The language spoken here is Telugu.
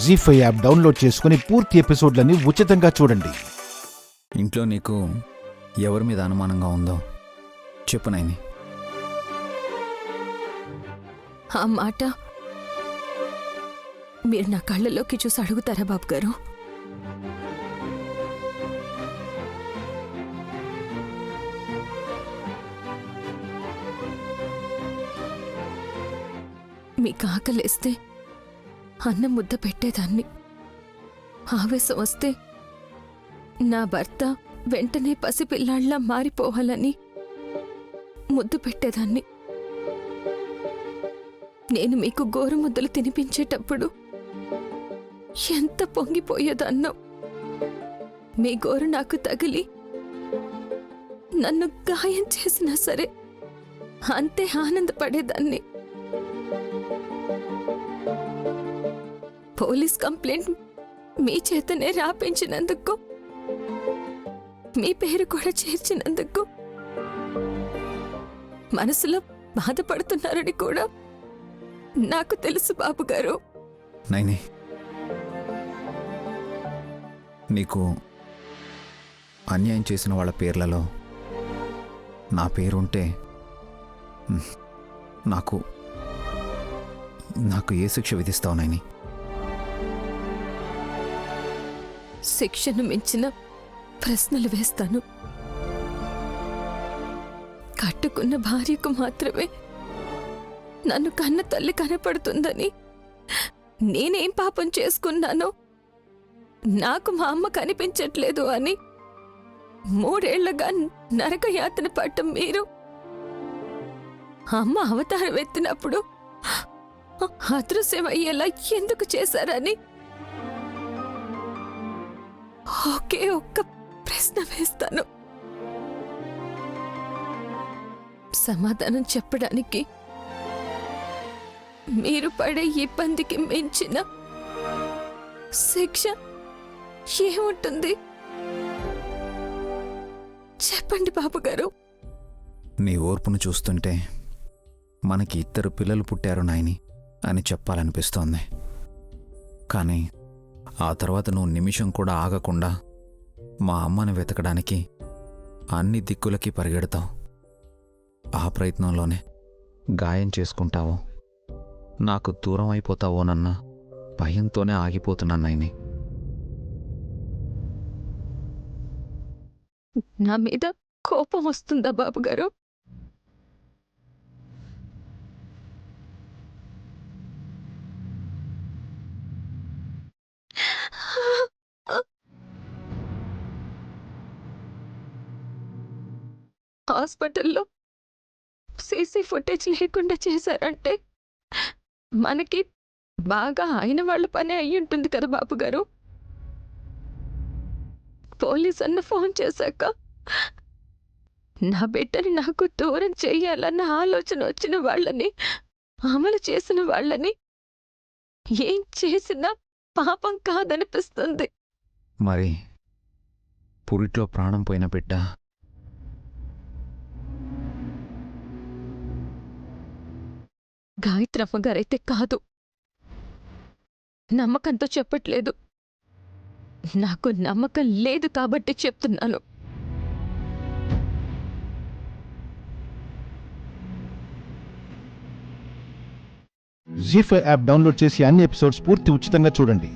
జీ5 యాప్ డౌన్లోడ్ చేసుకుని పూర్తి ఎపిసోడ్లని ఉచితంగా చూడండి. ఇంట్లో నీకు ఎవరి మీద అనుమానంగా ఉందో చెప్పు నైని. ఆ మాట మీరు నా కళ్ళలోకి చూసి అడుగుతారా బాబు గారు? మీకు ఆకలేస్తే అన్నం ముద్ద పెట్టేదాన్ని, ఆవేశం వస్తే నా భర్త వెంటనే పసిపిల్లాళ్ళ మారిపోవాలని ముద్దు పెట్టేదాన్ని. నేను మీకు గోరుముద్దలు తినిపించేటప్పుడు ఎంత పొంగిపోయేదన్నో. మీ గోరు నాకు తగిలి నన్ను గాయం చేసినా సరే అంతే ఆనందపడేదాన్ని. పోలీస్ కంప్లైంట్ మీ చేతనే రాపించినందుకు, మీ పేరు కూడా చేర్చినందుకు మనసులో బాధపడుతున్నారని కూడా నాకు తెలుసు బాబు గారు. నైని, నీకు అన్యాయం చేసిన వాళ్ళ పేర్లలో నా పేరుంటే నాకు నాకు ఏ శిక్ష విధిస్తావు నైని? శిక్షను మించిన ప్రశ్నలు వేస్తాను. కట్టుకున్న భార్యకు మాత్రమే నన్ను కన్న తల్లి కనపడుతుందని, నేనేం పాపం చేసుకున్నానో నాకు మా అమ్మ కనిపించట్లేదు అని 3 ఏళ్లుగా నరకయాతన పడ్డం మీరు అమ్మ అవతారం ఎత్తినప్పుడు అదృశ్యమయ్యేలా ఎందుకు చేశారని ఒకే ఒక్క ప్రశ్న వేస్తాను. సమాధానం చెప్పడానికి మీరు పడే ఇబ్బందికి మించిన శిక్ష ఏముంటుంది చెప్పండి బాబు గారు. నీ ఓర్పును చూస్తుంటే మనకి 2 పిల్లలు పుట్టారు నాయని అని చెప్పాలనిపిస్తోంది. కానీ ఆ తర్వాత నువ్వు నిమిషం కూడా ఆగకుండా మా అమ్మని వెతకడానికి అన్ని దిక్కులకి పరిగెడతావు. ఆ ప్రయత్నంలోనే గాయం చేసుకుంటావో, నాకు దూరం అయిపోతావోనన్న భయంతోనే ఆగిపోతున్నాను నాయని. నా మీద కోపం వస్తుందా బాబు గారు? హాస్పిటల్లో సీసీ ఫుటేజ్ లేకుండా చేశారంటే మనకి బాగా అయిన వాళ్ళ పని అయ్యి ఉంటుంది కదా బాబు గారు. పోలీస్ అన్న ఫోన్ చేశాక నా బిడ్డని నాకు దూరం చెయ్యాలన్న ఆలోచన వచ్చిన వాళ్ళని, అమలు చేసిన వాళ్ళని ఏం చేసినా పాపం కాదనిపిస్తుంది. మరి పురిట్లో ప్రాణం పోయిన బిడ్డ గాయత్రమ్మ గారైతే కాదు, నమ్మకంతో చెప్పట్లేదు. నాకు నమ్మకం లేదు కాబట్టి చెప్తున్నాను. జీ5 యాప్ డౌన్లోడ్ చేసి అన్ని ఎపిసోడ్స్ పూర్తి ఉచితంగా చూడండి.